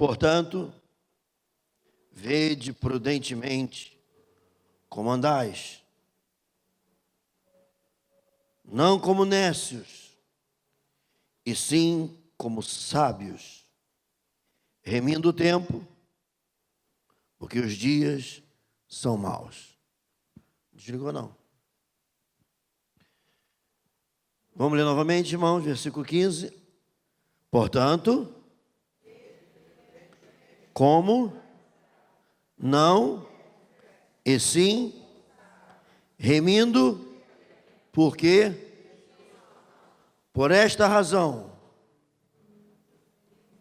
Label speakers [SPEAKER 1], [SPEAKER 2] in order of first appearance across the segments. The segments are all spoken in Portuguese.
[SPEAKER 1] Portanto, vede prudentemente como andais, não como nécios, e sim como sábios, remindo o tempo, porque os dias são maus. Desligou não? Vamos ler novamente, irmãos, versículo 15. Portanto, como, não, e sim, remindo, porque, por esta razão,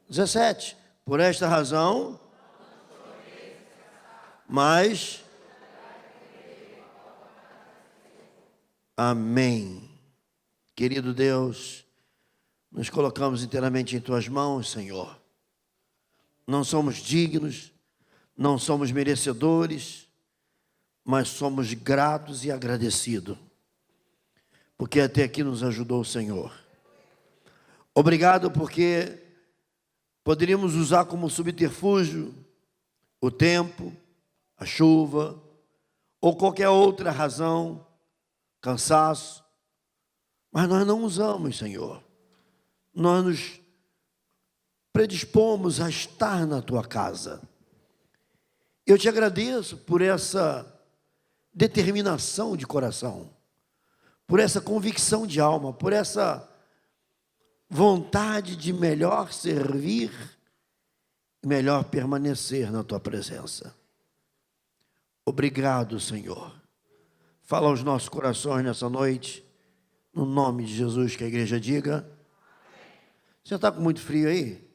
[SPEAKER 1] 17, por esta razão, mas, amém. Querido Deus, nos colocamos inteiramente em Tuas mãos, Senhor. Não somos dignos, não somos merecedores, mas somos gratos e agradecidos, porque até aqui nos ajudou o Senhor. Obrigado porque poderíamos usar como subterfúgio o tempo, a chuva, ou qualquer outra razão, cansaço, mas nós não usamos, Senhor. Nós nos predispomos a estar na Tua casa. Eu te agradeço por essa determinação de coração, por essa convicção de alma, por essa vontade de melhor servir, melhor permanecer na Tua presença. Obrigado, Senhor. Fala aos nossos corações nessa noite, no nome de Jesus, que a igreja diga. Amém. Você está com muito frio aí?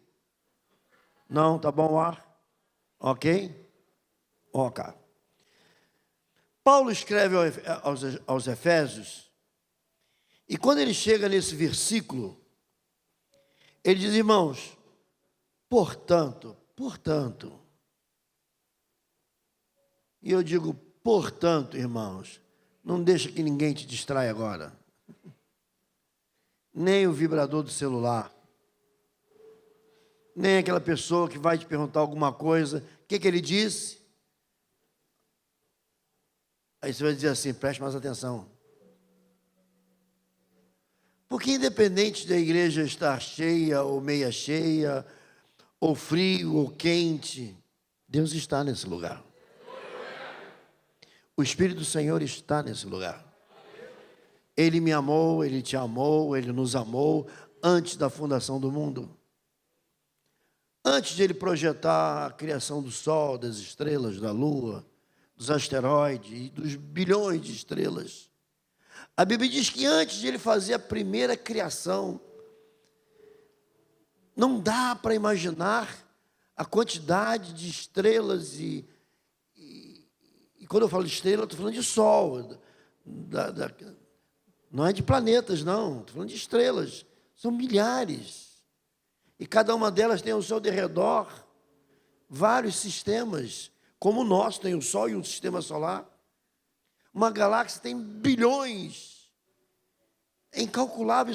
[SPEAKER 1] Não? Tá bom o ar? Ok? Ok. Paulo escreve aos Efésios, e quando ele chega nesse versículo, ele diz, irmãos, portanto, e eu digo, portanto, irmãos, não deixa que ninguém te distraia agora, nem o vibrador do celular, nem aquela pessoa que vai te perguntar alguma coisa, o que ele disse? Aí você vai dizer assim, preste mais atenção. Porque independente da igreja estar cheia ou meia cheia, ou frio ou quente, Deus está nesse lugar. O Espírito do Senhor está nesse lugar. Ele me amou, Ele te amou, Ele nos amou antes da fundação do mundo. Antes de Ele projetar a criação do sol, das estrelas, da lua, dos asteroides e dos bilhões de estrelas. A Bíblia diz que antes de Ele fazer a primeira criação, não dá para imaginar a quantidade de estrelas e quando eu falo de estrela, eu estou falando de sol, não é de planetas, não, estou falando de estrelas, são milhares, e cada uma delas tem ao seu derredor vários sistemas, como o nosso tem o Sol e um sistema solar. Uma galáxia tem bilhões, é incalculável,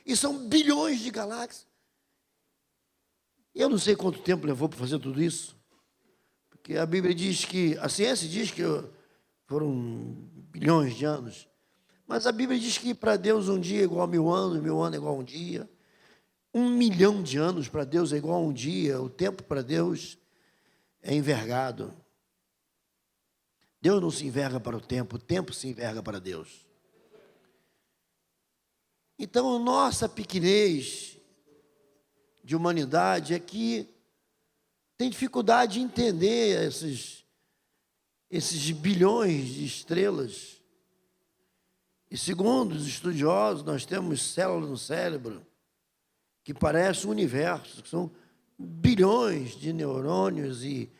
[SPEAKER 1] e são bilhões de galáxias. Eu não sei quanto tempo levou para fazer tudo isso, porque a Bíblia diz que, a ciência diz que foram bilhões de anos, mas a Bíblia diz que para Deus um dia é igual a 1000 anos, 1000 anos é igual a um dia, 1 milhão de anos para Deus é igual a um dia, o tempo para Deus é envergado. Deus não se enverga para o tempo se enverga para Deus. Então, a nossa pequenez de humanidade é que tem dificuldade de entender esses bilhões de estrelas. E segundo os estudiosos, nós temos células no cérebro que parecem um universo, que são bilhões de neurônios e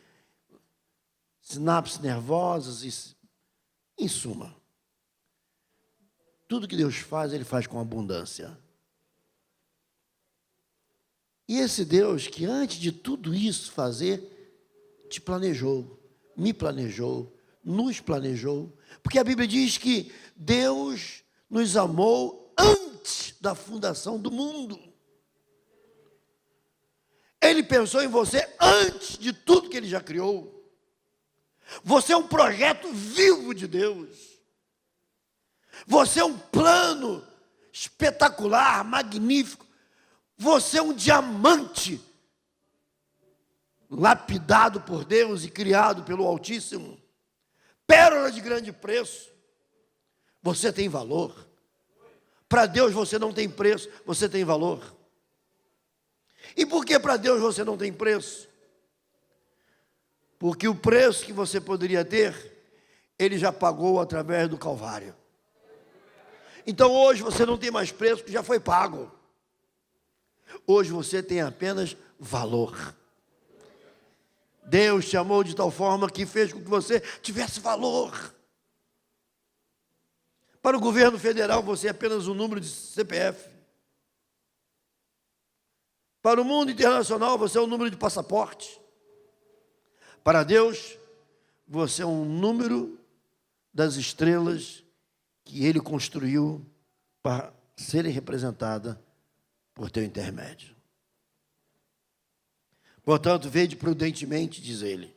[SPEAKER 1] sinapses nervosas, em suma. Tudo que Deus faz, Ele faz com abundância. E esse Deus que antes de tudo isso fazer, te planejou, me planejou, nos planejou. Porque a Bíblia diz que Deus nos amou antes da fundação do mundo. Ele pensou em você antes de tudo que Ele já criou. Você é um projeto vivo de Deus. Você é um plano espetacular, magnífico. Você é um diamante lapidado por Deus e criado pelo Altíssimo. Pérola de grande preço. Você tem valor. Para Deus você não tem preço, você tem valor. E por que para Deus você não tem preço? Porque o preço que você poderia ter, Ele já pagou através do Calvário. Então hoje você não tem mais preço, porque já foi pago. Hoje você tem apenas valor. Deus te amou de tal forma que fez com que você tivesse valor. Para o governo federal você é apenas um número de CPF. Para o mundo internacional você é um número de passaporte. Para Deus você é um número das estrelas que Ele construiu para serem representadas por teu intermédio. Portanto, vede prudentemente, diz Ele,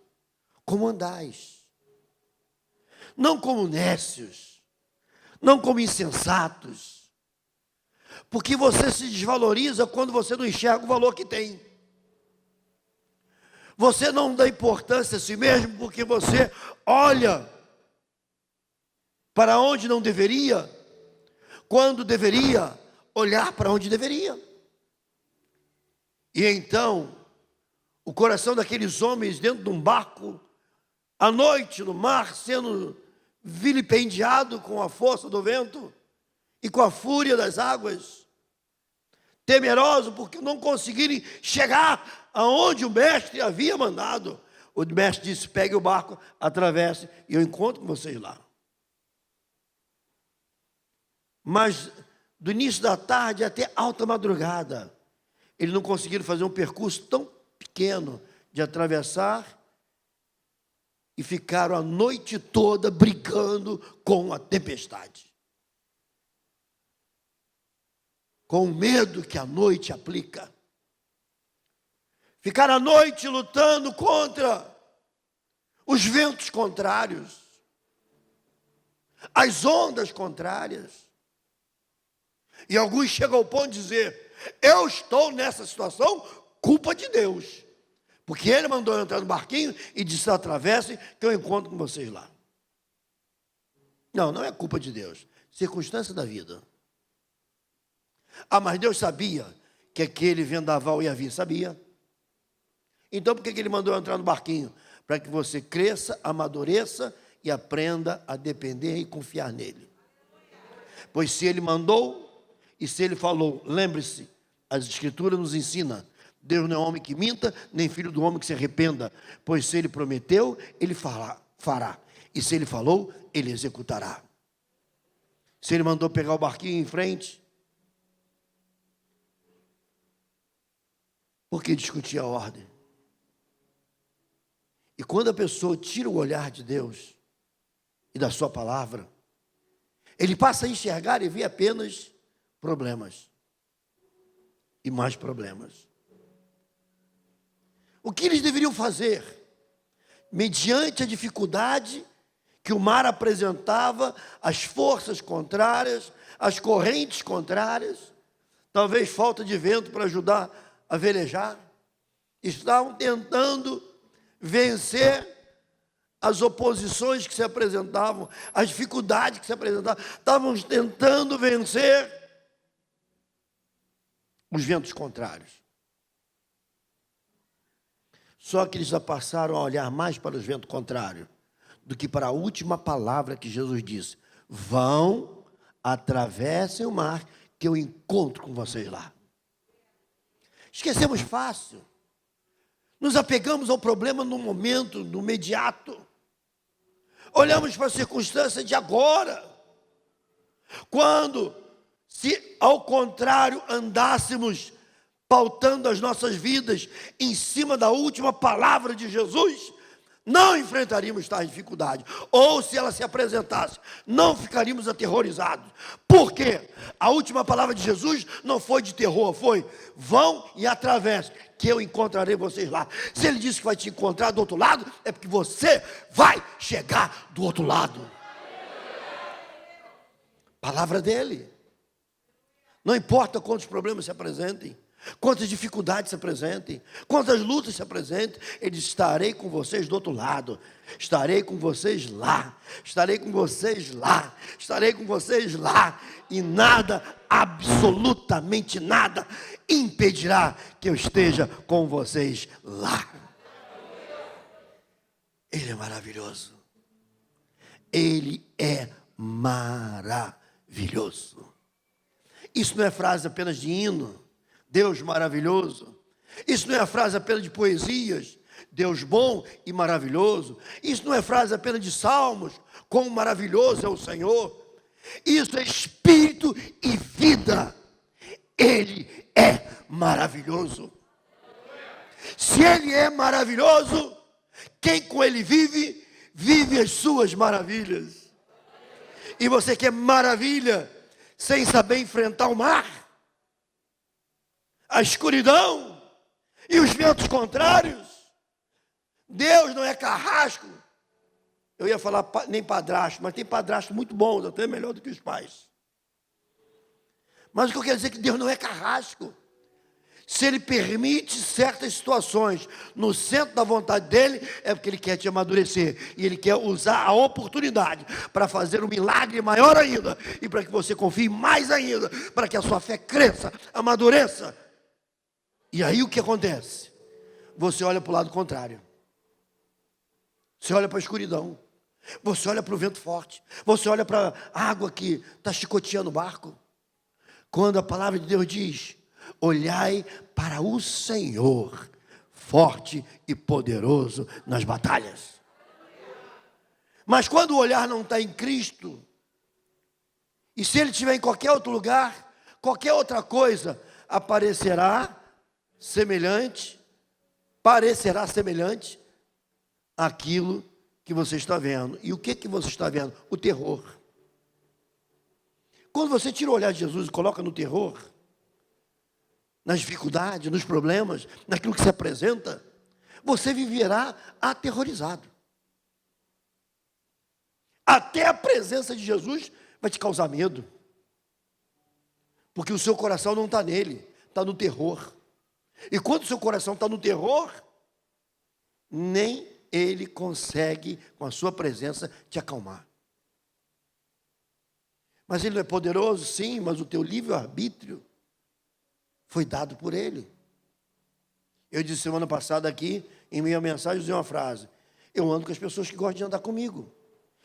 [SPEAKER 1] como andais, não como nécios, não como insensatos, porque você se desvaloriza quando você não enxerga o valor que tem. Você não dá importância a si mesmo porque você olha para onde não deveria, quando deveria olhar para onde deveria. E então, o coração daqueles homens dentro de um barco, à noite no mar, sendo vilipendiado com a força do vento e com a fúria das águas, temeroso porque não conseguirem chegar aonde o mestre havia mandado. O mestre disse: pegue o barco, atravesse e eu encontro com vocês lá. Mas do início da tarde até alta madrugada, eles não conseguiram fazer um percurso tão pequeno de atravessar e ficaram a noite toda brigando com a tempestade. Com o medo que a noite aplica. Ficaram a noite lutando contra os ventos contrários, as ondas contrárias. E alguns chegam ao ponto de dizer: eu estou nessa situação, culpa de Deus. Porque Ele mandou eu entrar no barquinho e disse: atravessem que eu encontro com vocês lá. Não, não é culpa de Deus. Circunstância da vida. Ah, mas Deus sabia que aquele vendaval ia vir, sabia. Então por que Ele mandou eu entrar no barquinho? Para que você cresça, amadureça e aprenda a depender e confiar nele. Pois se Ele mandou e se Ele falou, lembre-se, as Escrituras nos ensinam: Deus não é homem que minta, nem filho do homem que se arrependa. Pois se Ele prometeu, Ele fará. E se Ele falou, Ele executará. Se Ele mandou pegar o barquinho em frente, por que discutir a ordem? E quando a pessoa tira o olhar de Deus e da sua palavra, ele passa a enxergar e ver apenas problemas. E mais problemas. O que eles deveriam fazer? Mediante a dificuldade que o mar apresentava, as forças contrárias, as correntes contrárias, talvez falta de vento para ajudar a velejar, estavam tentando vencer as oposições que se apresentavam, as dificuldades que se apresentavam, estavam tentando vencer os ventos contrários. Só que eles já passaram a olhar mais para os ventos contrários do que para a última palavra que Jesus disse: vão, atravessem o mar, que eu encontro com vocês lá. Esquecemos fácil. Nos apegamos ao problema no momento, no imediato. Olhamos para a circunstância de agora. Quando, se ao contrário andássemos pautando as nossas vidas em cima da última palavra de Jesus, não enfrentaríamos tais dificuldades. Ou se ela se apresentasse, não ficaríamos aterrorizados. Por quê? A última palavra de Jesus não foi de terror, foi: vão e atravessem, que eu encontrarei vocês lá. Se ele disse que vai te encontrar do outro lado, é porque você vai chegar do outro lado. Palavra dele. Não importa quantos problemas se apresentem, quantas dificuldades se apresentem, quantas lutas se apresentem, ele diz: estarei com vocês do outro lado, estarei com vocês lá, estarei com vocês lá, estarei com vocês lá, e nada, absolutamente nada, impedirá que eu esteja com vocês lá. Ele é maravilhoso. Ele é maravilhoso. Isso não é frase apenas de hino, Deus maravilhoso. Isso não é a frase apenas de poesias, Deus bom e maravilhoso. Isso não é frase apenas de salmos, quão maravilhoso é o Senhor. Isso é espírito e vida. Ele é maravilhoso. Se ele é maravilhoso, quem com ele vive, vive as suas maravilhas. E você quer maravilha sem saber enfrentar o mar, a escuridão e os ventos contrários? Deus não é carrasco. Eu ia falar nem padrasto, mas tem padrasto muito bons, até melhor do que os pais. Mas o que eu quero dizer é que Deus não é carrasco. Se Ele permite certas situações no centro da vontade dEle, é porque Ele quer te amadurecer. E Ele quer usar a oportunidade para fazer um milagre maior ainda. E para que você confie mais ainda. Para que a sua fé cresça, amadureça. E aí o que acontece? Você olha para o lado contrário. Você olha para a escuridão. Você olha para o vento forte. Você olha para a água que está chicoteando o barco. Quando a palavra de Deus diz: olhai para o Senhor, forte e poderoso nas batalhas. Mas quando o olhar não está em Cristo, e se ele estiver em qualquer outro lugar, qualquer outra coisa parecerá semelhante àquilo que você está vendo. E o que você está vendo? O terror. Quando você tira o olhar de Jesus e coloca no terror, nas dificuldades, nos problemas, naquilo que se apresenta, você viverá aterrorizado. Até a presença de Jesus vai te causar medo. Porque o seu coração não está nele, está no terror. E quando o seu coração está no terror, nem ele consegue, com a sua presença, te acalmar. Mas ele não é poderoso? Sim, mas o teu livre-arbítrio foi dado por ele. Eu disse semana passada aqui, em minha mensagem, usei uma frase: eu ando com as pessoas que gostam de andar comigo.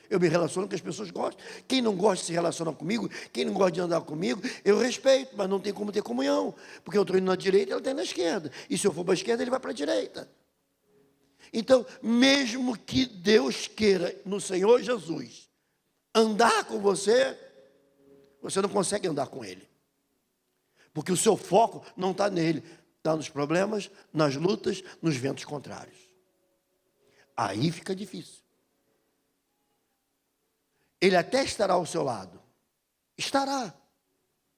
[SPEAKER 1] Eu me relaciono com as pessoas que gostam. Quem não gosta de se relacionar comigo, quem não gosta de andar comigo, eu respeito, mas não tem como ter comunhão. Porque eu estou indo na direita, ela está na esquerda. E se eu for para a esquerda, ele vai para a direita. Então, mesmo que Deus queira, no Senhor Jesus, andar com você, você não consegue andar com Ele. Porque o seu foco não está nele, está nos problemas, nas lutas, nos ventos contrários. Aí fica difícil. Ele até estará ao seu lado. Estará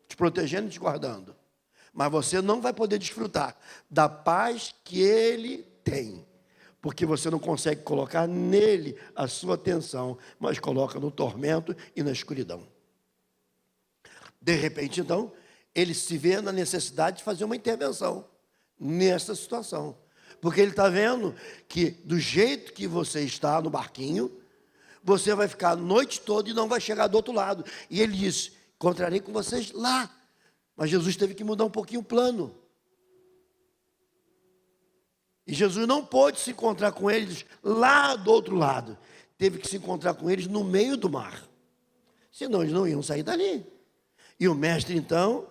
[SPEAKER 1] te protegendo e te guardando. Mas você não vai poder desfrutar da paz que Ele tem. Porque você não consegue colocar nele a sua atenção, mas coloca no tormento e na escuridão. De repente, então, ele se vê na necessidade de fazer uma intervenção nessa situação. Porque ele está vendo que do jeito que você está no barquinho, você vai ficar a noite toda e não vai chegar do outro lado. E ele disse: encontrarei com vocês lá. Mas Jesus teve que mudar um pouquinho o plano. E Jesus não pôde se encontrar com eles lá do outro lado. Teve que se encontrar com eles no meio do mar. Senão eles não iam sair dali. E o mestre, então,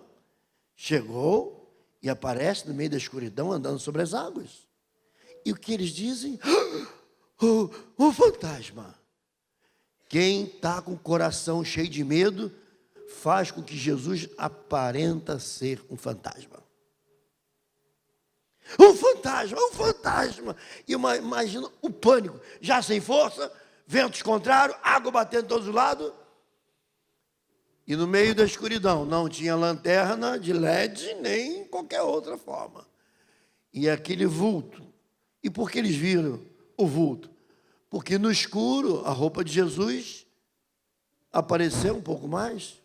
[SPEAKER 1] chegou e aparece no meio da escuridão, andando sobre as águas. E o que eles dizem? O fantasma. Quem está com o coração cheio de medo, faz com que Jesus aparenta ser um fantasma. Um fantasma, um fantasma. E imagina o pânico, já sem força, ventos contrários, água batendo de todos os lados. E no meio da escuridão, não tinha lanterna de LED, nem qualquer outra forma. E aquele vulto. E por que eles viram o vulto? Porque no escuro, a roupa de Jesus apareceu um pouco mais.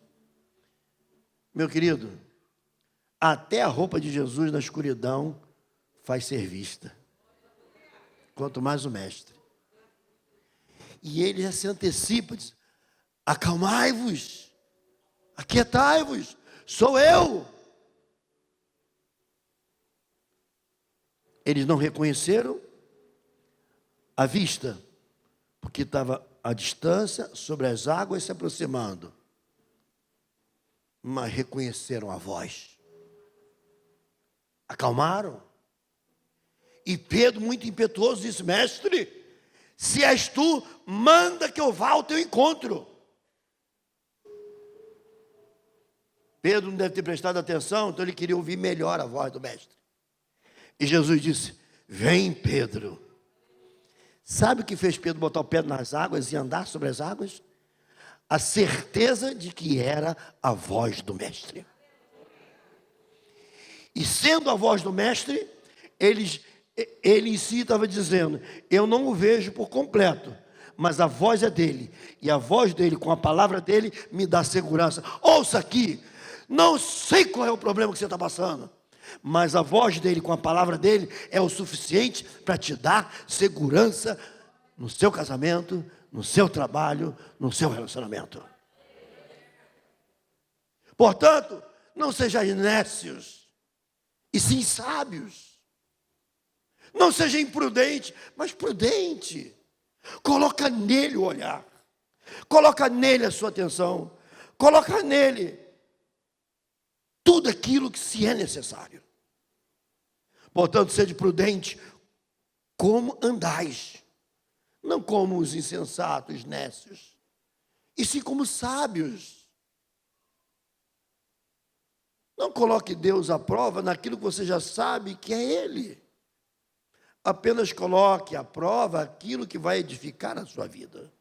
[SPEAKER 1] Meu querido, até a roupa de Jesus na escuridão faz ser vista. Quanto mais o mestre. E ele já se antecipa, diz: acalmai-vos, aquietai-vos, sou eu. Eles não reconheceram a vista, porque estava à distância, sobre as águas se aproximando. Mas reconheceram a voz. Acalmaram. E Pedro, muito impetuoso, disse: mestre, se és tu, manda que eu vá ao teu encontro. Pedro não deve ter prestado atenção, então ele queria ouvir melhor a voz do mestre. E Jesus disse: vem, Pedro. Sabe o que fez Pedro botar o pé nas águas e andar sobre as águas? A certeza de que era a voz do mestre. E sendo a voz do mestre, ele em si estava dizendo: eu não o vejo por completo, mas a voz é dele. E a voz dele, com a palavra dele, me dá segurança. Ouça aqui, não sei qual é o problema que você está passando, mas a voz dele, com a palavra dele, é o suficiente para te dar segurança no seu casamento, no seu trabalho, no seu relacionamento. Portanto, não sejam nécios, e sim sábios. Não seja imprudente, mas prudente. Coloca nele o olhar. Coloca nele a sua atenção. Coloca nele tudo aquilo que se é necessário. Portanto, sede prudente, como andais. Não como os insensatos, nécios, e sim como sábios. Não coloque Deus à prova naquilo que você já sabe que é Ele. Apenas coloque à prova aquilo que vai edificar a sua vida.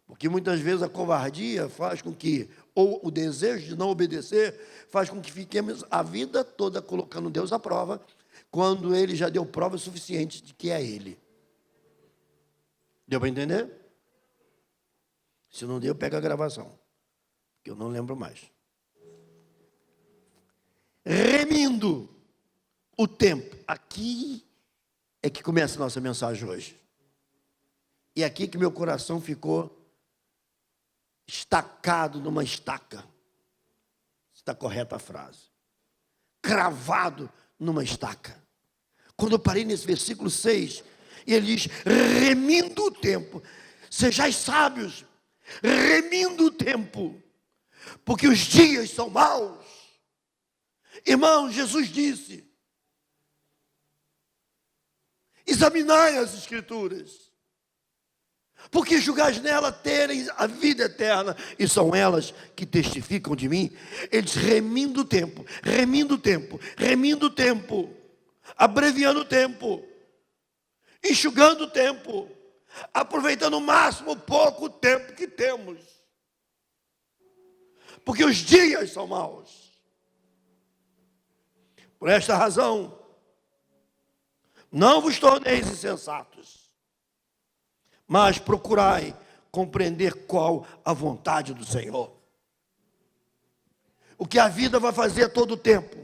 [SPEAKER 1] Porque muitas vezes a covardia faz com que, ou o desejo de não obedecer, faz com que fiquemos a vida toda colocando Deus à prova, quando Ele já deu prova suficiente de que é Ele. Deu para entender? Se não deu, pega a gravação, que eu não lembro mais. Remindo o tempo. Aqui é que começa a nossa mensagem hoje. E é aqui que meu coração ficou estacado numa estaca. Está correta a frase. Cravado numa estaca. Quando eu parei nesse versículo 6, e ele diz: remindo o tempo, sejais sábios, remindo o tempo, porque os dias são maus. Irmão, Jesus disse: examinai as Escrituras, porque julgais nela terem a vida eterna, e são elas que testificam de mim. Ele diz: remindo o tempo, remindo o tempo, remindo o tempo, abreviando o tempo, enxugando o tempo, aproveitando o máximo o pouco tempo que temos, porque os dias são maus. Por esta razão, não vos torneis insensatos, mas procurai compreender qual a vontade do Senhor. O que a vida vai fazer a todo tempo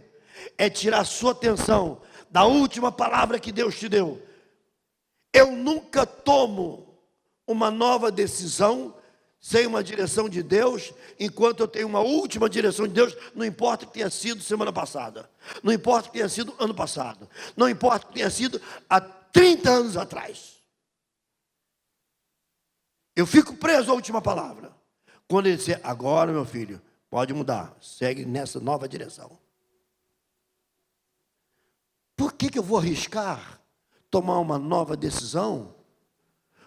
[SPEAKER 1] é tirar sua atenção da última palavra que Deus te deu. Eu nunca tomo uma nova decisão sem uma direção de Deus, enquanto eu tenho uma última direção de Deus. Não importa que tenha sido semana passada, não importa que tenha sido ano passado, não importa que tenha sido há 30 anos atrás. Eu fico preso à última palavra. Quando ele disser: agora, meu filho, pode mudar, segue nessa nova direção. Por que eu vou arriscar tomar uma nova decisão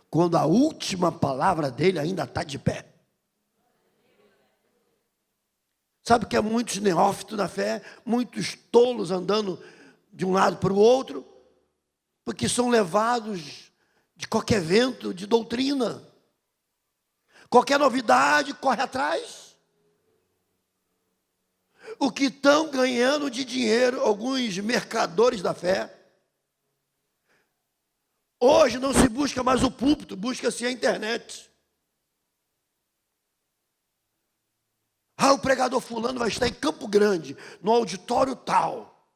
[SPEAKER 1] quando a última palavra dele ainda está de pé? Sabe que há muitos neófitos na fé, muitos tolos andando de um lado para o outro, porque são levados de qualquer vento de doutrina. Qualquer novidade, corre atrás. O que estão ganhando de dinheiro alguns mercadores da fé. Hoje não se busca mais o púlpito, busca-se a internet. O pregador fulano vai estar em Campo Grande, no auditório tal.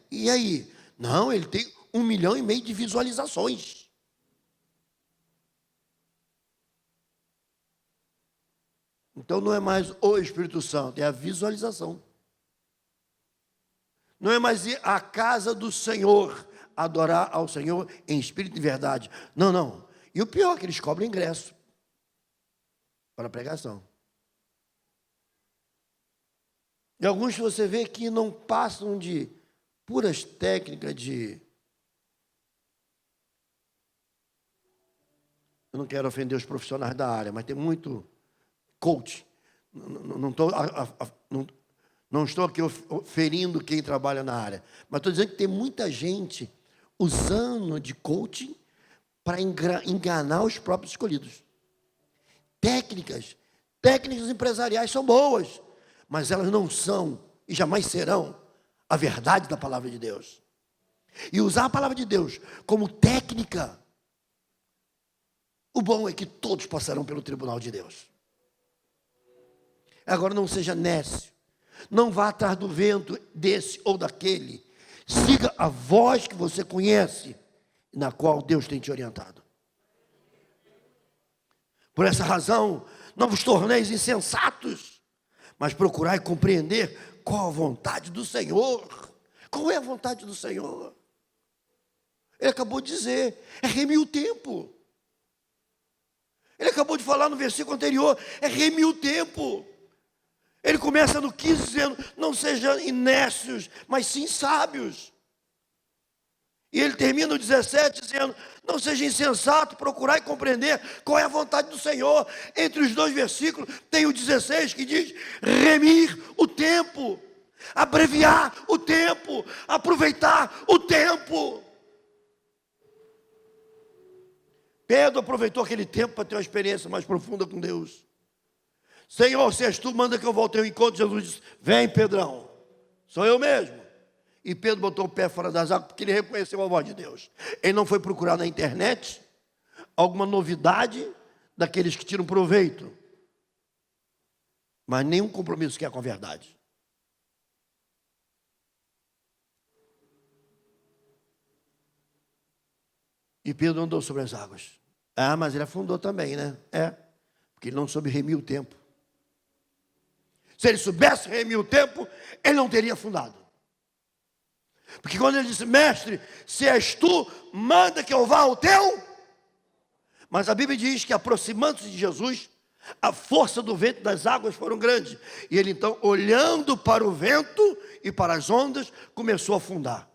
[SPEAKER 1] E aí? Não, ele tem 1,5 milhão de visualizações. Então não é mais o Espírito Santo, é a visualização. Não é mais ir à casa do Senhor, adorar ao Senhor em espírito e verdade. Não. E o pior é que eles cobram ingresso para a pregação. E alguns que você vê que não passam de puras técnicas de... Eu não quero ofender os profissionais da área, mas tem muito coach. Não estou aqui ferindo quem trabalha na área, mas estou dizendo que tem muita gente usando de coaching para enganar os próprios escolhidos. Técnicas empresariais são boas, mas elas não são e jamais serão a verdade da palavra de Deus. E usar a palavra de Deus como técnica, o bom é que todos passarão pelo tribunal de Deus. Agora não seja nécio, não vá atrás do vento desse ou daquele. Siga a voz que você conhece, na qual Deus tem te orientado. Por essa razão, não vos torneis insensatos, mas procurai compreender qual a vontade do Senhor. Qual é a vontade do Senhor? Ele acabou de dizer, é remir o tempo. Ele acabou de falar no versículo anterior, é remir o tempo. Ele começa no 15 dizendo, não sejam inécios, mas sim sábios. E ele termina no 17 dizendo, não seja insensato, procurar e compreender qual é a vontade do Senhor. Entre os dois versículos tem o 16 que diz, remir o tempo, abreviar o tempo, aproveitar o tempo. Pedro aproveitou aquele tempo para ter uma experiência mais profunda com Deus. Senhor, se és tu, manda que eu volte ao encontro. Jesus disse, vem Pedrão, sou eu mesmo. E Pedro botou o pé fora das águas porque ele reconheceu a voz de Deus. Ele não foi procurar na internet alguma novidade daqueles que tiram proveito, mas nenhum compromisso que é com a verdade. E Pedro andou sobre as águas. Mas ele afundou também, né? Porque ele não soube remir o tempo. Se ele soubesse remir o tempo, ele não teria afundado. Porque quando ele disse, mestre, se és tu, manda que eu vá ao teu. Mas a Bíblia diz que aproximando-se de Jesus, a força do vento das águas foram grandes. E ele então, olhando para o vento e para as ondas, começou a afundar.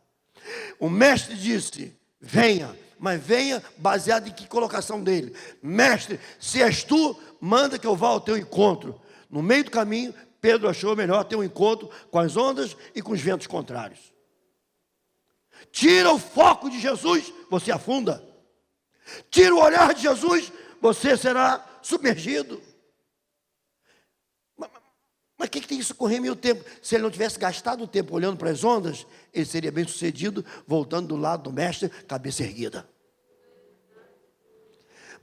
[SPEAKER 1] O mestre disse, venha. Mas venha baseado em que colocação dele? Mestre, se és tu, manda que eu vá ao teu encontro. No meio do caminho, Pedro achou melhor ter um encontro com as ondas e com os ventos contrários. Tira o foco de Jesus, você afunda. Tira o olhar de Jesus, você será submergido. Mas o que tem isso com remir o tempo? Se ele não tivesse gastado o tempo olhando para as ondas, ele seria bem sucedido, voltando do lado do mestre, cabeça erguida.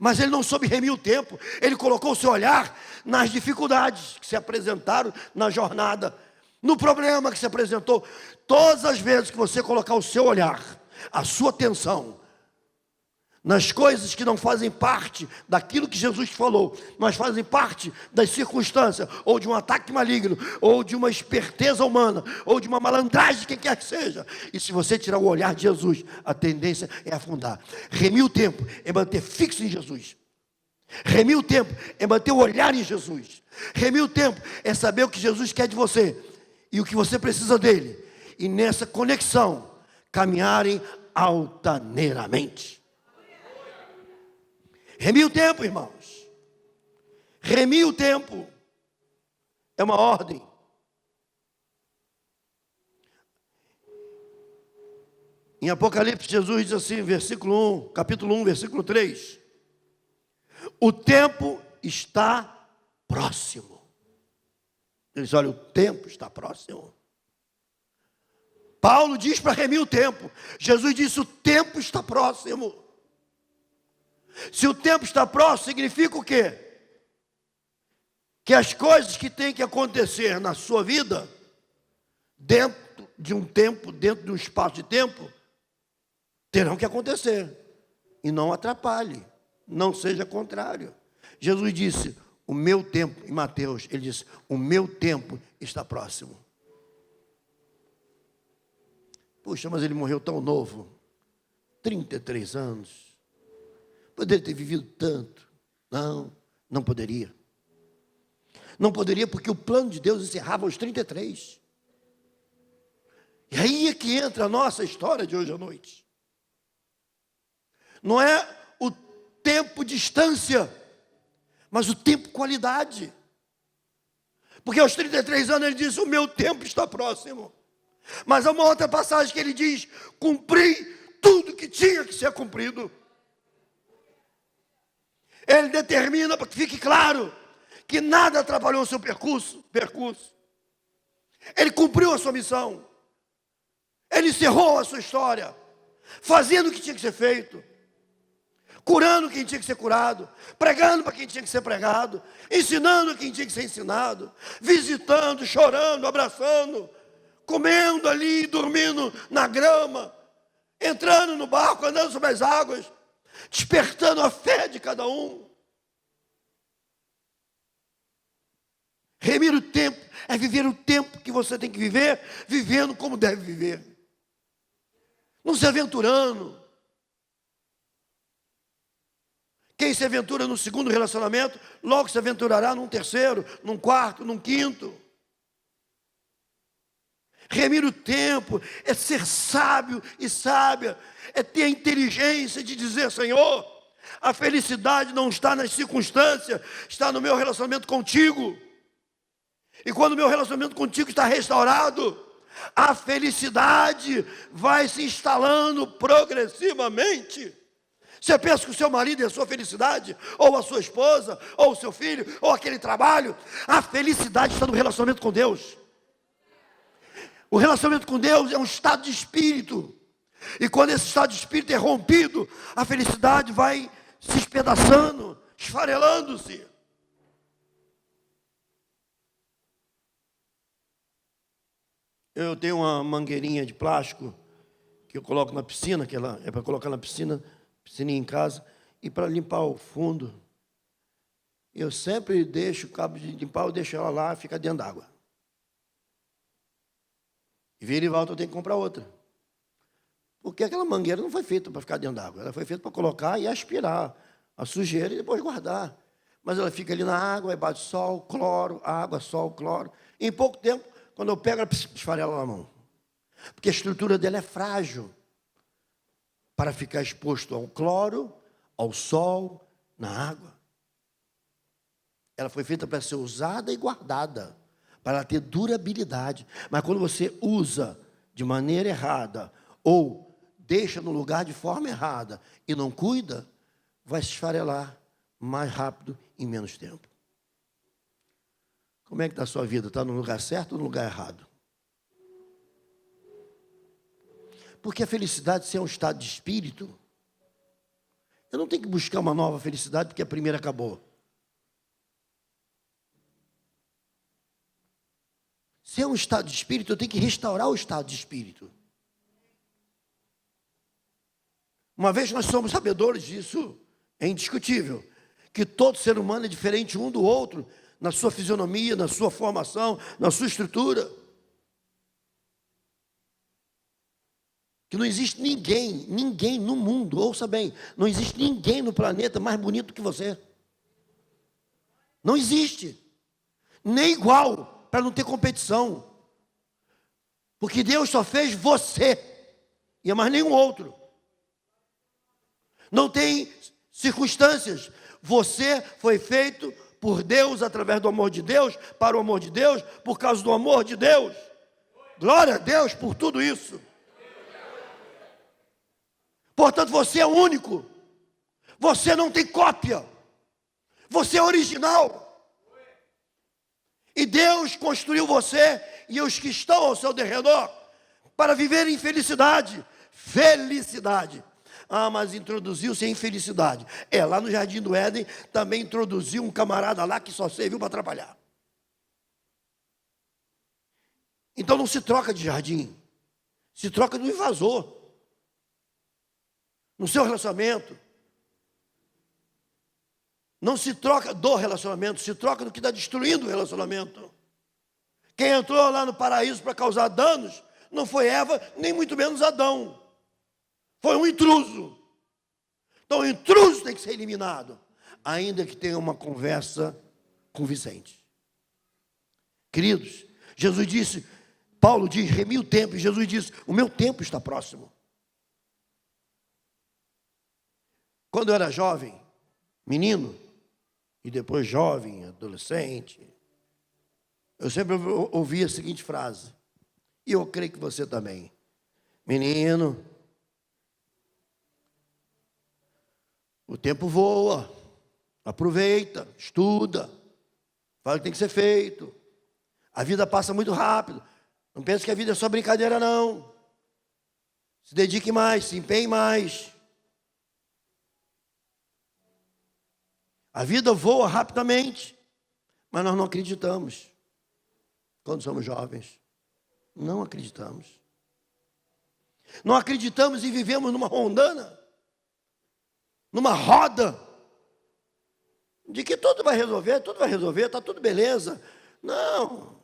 [SPEAKER 1] Mas ele não soube remir o tempo, ele colocou o seu olhar nas dificuldades que se apresentaram na jornada, no problema que se apresentou. Todas as vezes que você colocar o seu olhar, a sua atenção, nas coisas que não fazem parte daquilo que Jesus falou, mas fazem parte das circunstâncias, ou de um ataque maligno, ou de uma esperteza humana, ou de uma malandragem, quem quer que seja. E se você tirar o olhar de Jesus, a tendência é afundar. Remir o tempo é manter fixo em Jesus. Remir o tempo é manter o olhar em Jesus. Remir o tempo é saber o que Jesus quer de você e o que você precisa dele. E nessa conexão, caminharem altaneiramente. Remir o tempo, irmãos. Remir o tempo é uma ordem. Em Apocalipse, Jesus diz assim, capítulo 1, versículo 3. O tempo está próximo. Ele diz, olha, o tempo está próximo. Paulo diz para remir o tempo. Jesus disse, o tempo está próximo. Se o tempo está próximo, significa o quê? Que as coisas que têm que acontecer na sua vida, dentro de um tempo, dentro de um espaço de tempo, terão que acontecer. E não atrapalhe, não seja contrário. Jesus disse, o meu tempo, em Mateus, ele disse, o meu tempo está próximo. Puxa, mas ele morreu tão novo, 33 anos. Poderia ter vivido tanto. Não, não poderia. Não poderia porque o plano de Deus encerrava aos 33. E aí é que entra a nossa história de hoje à noite. Não é o tempo distância, mas o tempo qualidade. Porque aos 33 anos ele disse, o meu tempo está próximo. Mas há uma outra passagem que ele diz, cumpri tudo que tinha que ser cumprido. Ele determina, para que fique claro, que nada atrapalhou o seu percurso. Ele cumpriu a sua missão. Ele encerrou a sua história, fazendo o que tinha que ser feito, curando quem tinha que ser curado, pregando para quem tinha que ser pregado, ensinando quem tinha que ser ensinado, visitando, chorando, abraçando, comendo ali, dormindo na grama, entrando no barco, andando sobre as águas, despertando a fé de cada um. Remir o tempo é viver o tempo que você tem que viver, vivendo como deve viver. Não se aventurando. Quem se aventura no segundo relacionamento, logo se aventurará num terceiro, num quarto, num quinto. Remir o tempo é ser sábio e sábia, é ter a inteligência de dizer, Senhor, a felicidade não está nas circunstâncias, está no meu relacionamento contigo. E quando o meu relacionamento contigo está restaurado, a felicidade vai se instalando progressivamente. Você pensa que o seu marido é a sua felicidade, ou a sua esposa, ou o seu filho, ou aquele trabalho? A felicidade está no relacionamento com Deus. O relacionamento com Deus é um estado de espírito. E quando esse estado de espírito é rompido, a felicidade vai se espedaçando, esfarelando-se. Eu tenho uma mangueirinha de plástico que eu coloco na piscina, que ela é para colocar na piscininha em casa, e para limpar o fundo. Eu sempre deixo o cabo de limpar, eu deixo ela lá, fica dentro d'água. E vira e volta, eu tenho que comprar outra. Porque aquela mangueira não foi feita para ficar dentro d'água, ela foi feita para colocar e aspirar a sujeira e depois guardar. Mas ela fica ali na água, aí bate sol, cloro, água, sol, cloro. E em pouco tempo, quando eu pego, ela esfarela na mão. Porque a estrutura dela é frágil para ficar exposto ao cloro, ao sol, na água. Ela foi feita para ser usada e guardada, para ela ter durabilidade. Mas quando você usa de maneira errada, ou deixa no lugar de forma errada, e não cuida, vai se esfarelar mais rápido em menos tempo. Como é que está a sua vida? Está no lugar certo ou no lugar errado? Porque a felicidade, se é um estado de espírito, eu não tenho que buscar uma nova felicidade porque a primeira acabou. Se é um estado de espírito, eu tenho que restaurar o estado de espírito. Uma vez nós somos sabedores disso, é indiscutível, que todo ser humano é diferente um do outro, na sua fisionomia, na sua formação, na sua estrutura. Que não existe ninguém no mundo, ouça bem, não existe ninguém no planeta mais bonito que você. Não existe. Nem igual, para não ter competição. Porque Deus só fez você, e é mais nenhum outro. Não tem circunstâncias. Você foi feito por Deus, através do amor de Deus, para o amor de Deus, por causa do amor de Deus. Glória a Deus por tudo isso. Portanto, você é único. Você não tem cópia. Você é original. E Deus construiu você e os que estão ao seu derredor para viver em felicidade. Felicidade. Ah, mas introduziu-se em infelicidade. Lá no Jardim do Éden também introduziu um camarada lá que só serviu para atrapalhar. Então não se troca de jardim. Se troca do invasor. No seu relacionamento. Não se troca do relacionamento, se troca do que está destruindo o relacionamento. Quem entrou lá no paraíso para causar danos não foi Eva, nem muito menos Adão. Foi um intruso. Então o intruso tem que ser eliminado, ainda que tenha uma conversa convincente. Queridos, Jesus disse, Paulo diz, remi o tempo, e Jesus disse, o meu tempo está próximo. Quando eu era jovem, menino, e depois jovem, adolescente, eu sempre ouvi a seguinte frase, e eu creio que você também. Menino, o tempo voa, aproveita, estuda, faz o que tem que ser feito. A vida passa muito rápido. Não pense que a vida é só brincadeira, não. Se dedique mais, se empenhe mais. A vida voa rapidamente, mas nós não acreditamos. Quando somos jovens, não acreditamos. Não acreditamos e vivemos numa rondana, numa roda, de que tudo vai resolver, está tudo beleza. Não,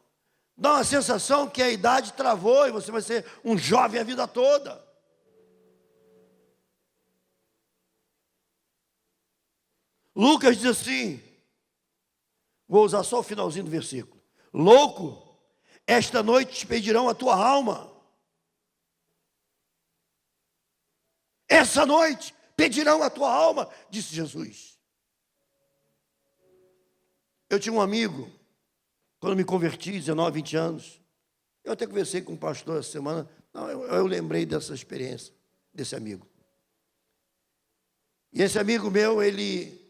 [SPEAKER 1] dá uma sensação que a idade travou e você vai ser um jovem a vida toda. Lucas diz assim, vou usar só o finalzinho do versículo. Louco, esta noite te pedirão a tua alma. Essa noite pedirão a tua alma, disse Jesus. Eu tinha um amigo, quando me converti, 19, 20 anos. Eu até conversei com um pastor essa semana. Não, eu lembrei dessa experiência, desse amigo. E esse amigo meu, ele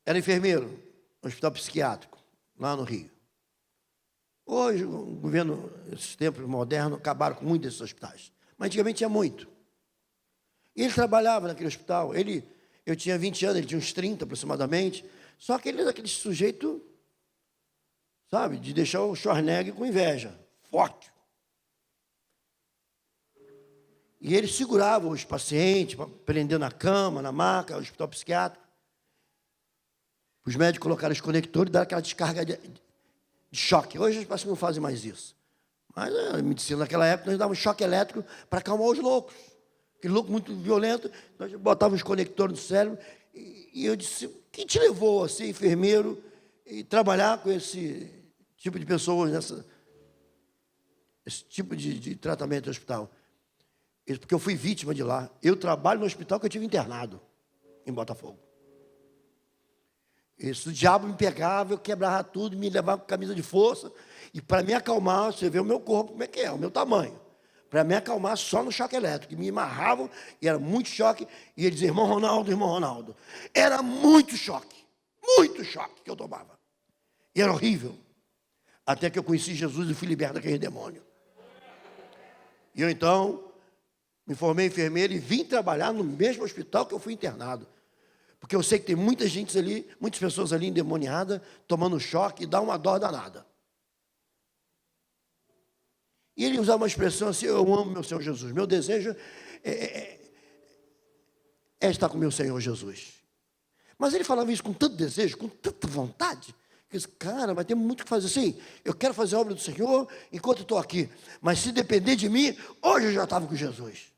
[SPEAKER 1] era enfermeiro no hospital psiquiátrico, lá no Rio. Hoje, o governo, esses tempos modernos, acabaram com muitos desses hospitais. Mas antigamente tinha muito. E ele trabalhava naquele hospital. Eu tinha 20 anos, ele tinha uns 30 aproximadamente. Só que ele era aquele sujeito, sabe, de deixar o Schwarzenegger com inveja. Forte. E ele segurava os pacientes, prendendo na cama, na maca, no hospital psiquiátrico. Os médicos colocaram os conectores e deram aquela descarga de choque. Hoje as pessoas não fazem mais isso. Mas a medicina naquela época, nós dávamos choque elétrico para acalmar os loucos. Aquele louco muito violento, nós botávamos os conectores no cérebro. E eu disse, o que te levou a ser enfermeiro e trabalhar com esse tipo de pessoas, esse tipo de tratamento no hospital? Porque eu fui vítima de lá. Eu trabalho no hospital que eu tive internado, em Botafogo. Isso, o diabo me pegava, eu quebrava tudo, me levava com camisa de força. E para me acalmar, você vê o meu corpo, como é que é, o meu tamanho. Para me acalmar só no choque elétrico. E me amarravam, e era muito choque. E ele dizia, irmão Ronaldo. Era muito choque que eu tomava. E era horrível. Até que eu conheci Jesus e fui liberto daquele demônio. E eu então me formei enfermeiro e vim trabalhar no mesmo hospital que eu fui internado. Porque eu sei que tem muita gente ali, muitas pessoas ali endemoniadas, tomando choque e dá uma dor danada. E ele usava uma expressão assim, eu amo meu Senhor Jesus. Meu desejo é estar com meu Senhor Jesus. Mas ele falava isso com tanto desejo, com tanta vontade, que eu disse, cara, vai ter muito o que fazer. Sim, eu quero fazer a obra do Senhor enquanto eu estou aqui. Mas se depender de mim, hoje eu já estava com Jesus.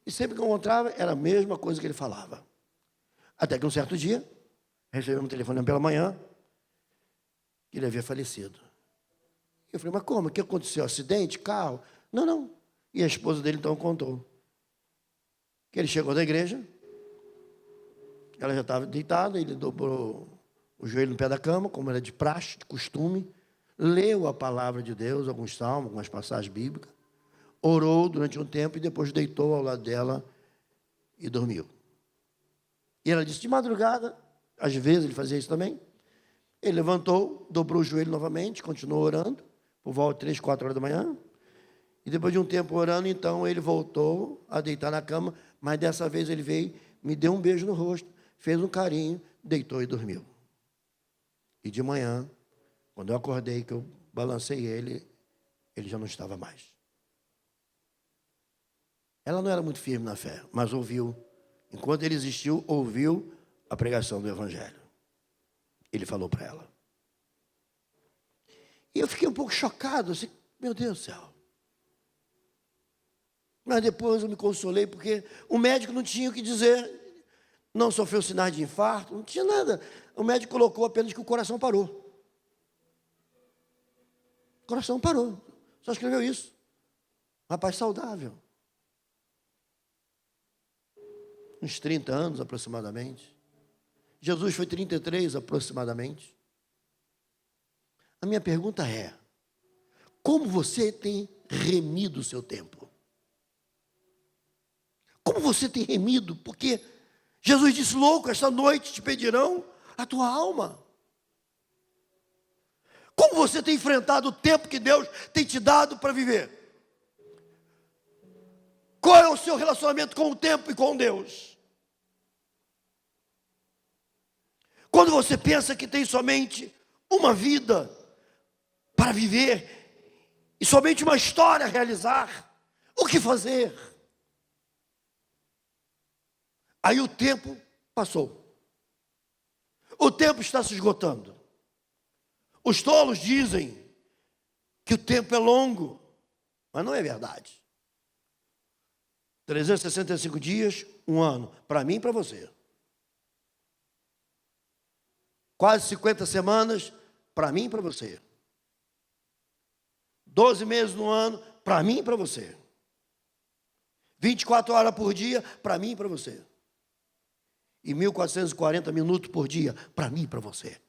[SPEAKER 1] E sempre que eu encontrava, era a mesma coisa que ele falava. Até que um certo dia, recebemos um telefone pela manhã, que ele havia falecido. Eu falei, mas como? O que aconteceu? Acidente? Carro? Não. E a esposa dele então contou. Que ele chegou da igreja, ela já estava deitada, ele dobrou o joelho no pé da cama, como era de praxe, de costume. leu a palavra de Deus, alguns salmos, algumas passagens bíblicas, orou durante um tempo e depois deitou ao lado dela e dormiu. E ela disse, de madrugada, às vezes ele fazia isso também, ele levantou, dobrou o joelho novamente, continuou orando, por volta de 3, 4 horas da manhã, e depois de um tempo orando, então ele voltou a deitar na cama, mas dessa vez ele veio, me deu um beijo no rosto, fez um carinho, deitou e dormiu. E de manhã, quando eu acordei, que eu balancei ele, ele já não estava mais. Ela não era muito firme na fé, mas ouviu, enquanto ele existiu, ouviu a pregação do Evangelho. Ele falou para ela. E eu fiquei um pouco chocado, assim, meu Deus do céu. Mas depois eu me consolei, porque o médico não tinha o que dizer, não sofreu sinais de infarto, não tinha nada. O médico colocou apenas que o coração parou. O coração parou, só escreveu isso. Um rapaz saudável. Uns 30 anos aproximadamente. Jesus foi 33 aproximadamente. A minha pergunta é, como você tem remido o seu tempo? Como você tem remido? Porque Jesus disse, louco, esta noite te pedirão a tua alma. Como você tem enfrentado o tempo que Deus tem te dado para viver? Qual é o seu relacionamento com o tempo e com Deus? Quando você pensa que tem somente uma vida para viver e somente uma história a realizar, o que fazer? Aí o tempo passou. O tempo está se esgotando. Os tolos dizem que o tempo é longo, mas não é verdade. 365 dias, um ano, para mim e para você. Quase 50 semanas, para mim e para você. 12 meses no ano, para mim e para você. 24 horas por dia, para mim e para você. E 1440 minutos por dia, para mim e para você.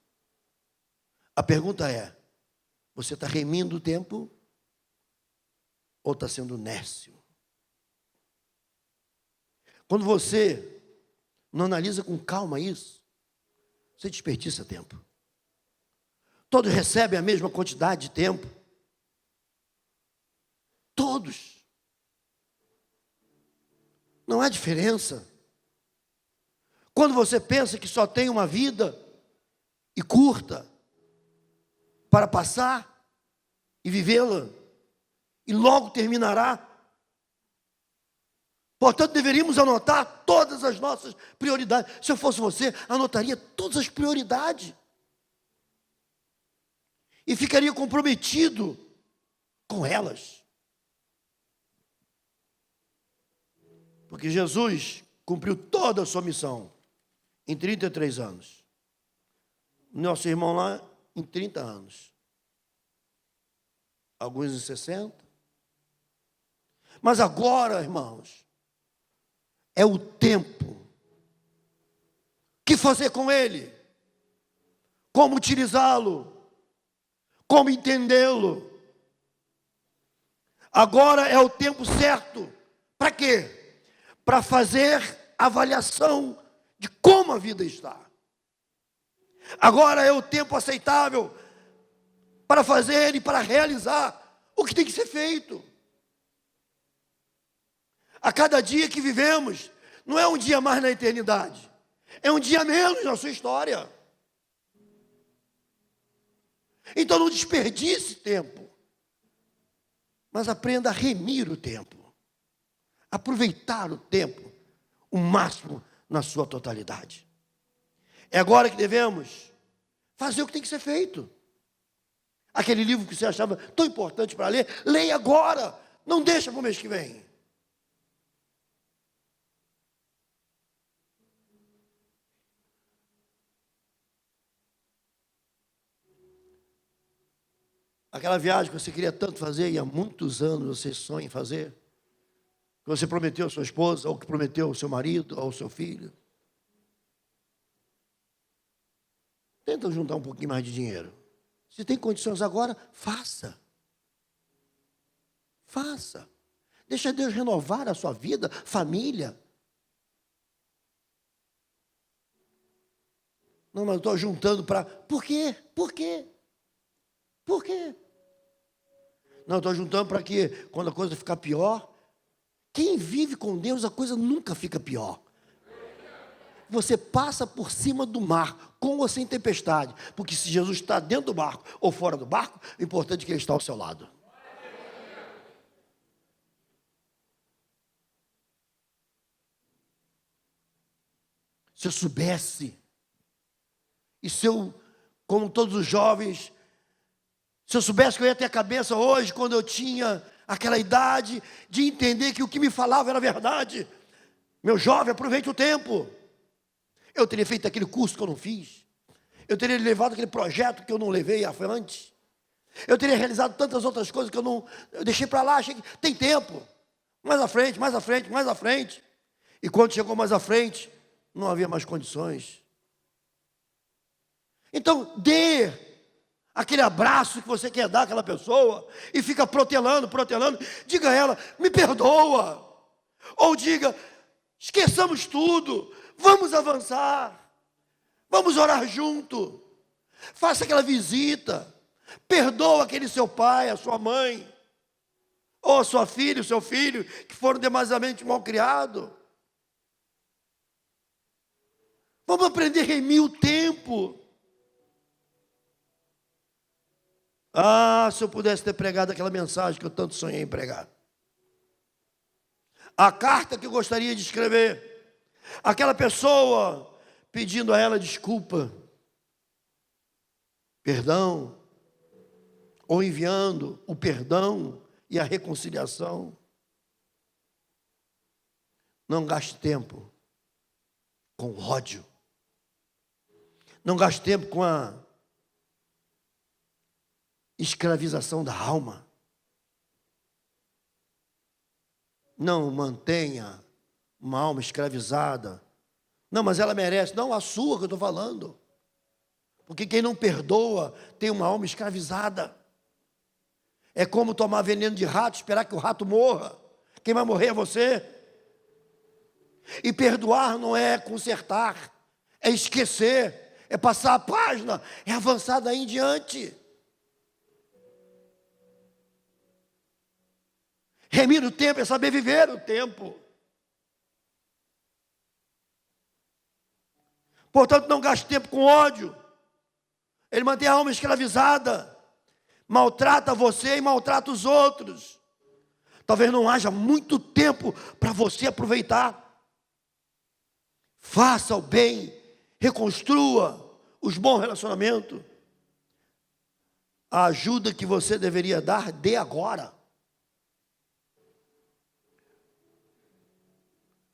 [SPEAKER 1] A pergunta é, você está remindo o tempo? Ou está sendo nécio? Quando você não analisa com calma isso, você desperdiça tempo. Todos recebem a mesma quantidade de tempo. Todos. Não há diferença. Quando você pensa que só tem uma vida e curta para passar e vivê-la e logo terminará. Portanto, deveríamos anotar todas as nossas prioridades. Se eu fosse você, anotaria todas as prioridades. E ficaria comprometido com elas. Porque Jesus cumpriu toda a sua missão em 33 anos. Nosso irmão lá, em 30 anos. Alguns em 60. Mas agora, irmãos, é o tempo. O que fazer com ele? Como utilizá-lo? Como entendê-lo? Agora é o tempo certo. Para quê? Para fazer avaliação de como a vida está. Agora é o tempo aceitável para fazer e para realizar o que tem que ser feito. A cada dia que vivemos, não é um dia mais na eternidade, é um dia menos na sua história. Então não desperdice tempo, mas aprenda a remir o tempo, aproveitar o tempo o máximo na sua totalidade. É agora que devemos fazer o que tem que ser feito. Aquele livro que você achava tão importante para ler, leia agora, não deixa para o mês que vem. Aquela viagem que você queria tanto fazer e há muitos anos você sonha em fazer, que você prometeu à sua esposa, ou que prometeu ao seu marido, ou ao seu filho. Tenta juntar um pouquinho mais de dinheiro. Se tem condições agora, faça. Faça. Deixa Deus renovar a sua vida, família. Não, mas eu estou juntando para... Por quê? Por quê? Por quê? Não, eu estou juntando para que quando a coisa ficar pior... Quem vive com Deus, a coisa nunca fica pior. Você passa por cima do mar, com ou sem tempestade. Porque se Jesus está dentro do barco ou fora do barco, o importante é que Ele está ao seu lado. Se eu soubesse, e se eu, como todos os jovens, se eu soubesse que eu ia ter a cabeça hoje, quando eu tinha aquela idade, de entender que o que me falava era verdade. Meu jovem, aproveite o tempo. Eu teria feito aquele curso que eu não fiz. Eu teria levado aquele projeto que eu não levei à frente. Eu teria realizado tantas outras coisas que eu deixei para lá, achei que tem tempo. Mais à frente, mais à frente, mais à frente. E quando chegou mais à frente, não havia mais condições. Então, dê aquele abraço que você quer dar àquela pessoa e fica protelando. Diga a ela, me perdoa. Ou diga, esqueçamos tudo, vamos avançar. Vamos orar junto. Faça aquela visita. Perdoa aquele seu pai, a sua mãe, ou a sua filha, o seu filho, que foram demasiadamente mal criados. Vamos aprender a remir o tempo. Ah, se eu pudesse ter pregado aquela mensagem que eu tanto sonhei em pregar. A carta que eu gostaria de escrever. Aquela pessoa pedindo a ela desculpa, perdão, ou enviando o perdão e a reconciliação. Não gaste tempo com ódio. Não gaste tempo com a escravização da alma. Não mantenha uma alma escravizada. Não, mas ela merece. Não, a sua que eu estou falando. Porque quem não perdoa tem uma alma escravizada. É como tomar veneno de rato, esperar que o rato morra. Quem vai morrer é você. E perdoar não é consertar, é esquecer, é passar a página, é avançar daí em diante. Remir o tempo é saber viver o tempo. Portanto, não gaste tempo com ódio. Ele mantém a alma escravizada. Maltrata você e maltrata os outros. Talvez não haja muito tempo para você aproveitar. Faça o bem, reconstrua os bons relacionamentos. A ajuda que você deveria dar, dê agora.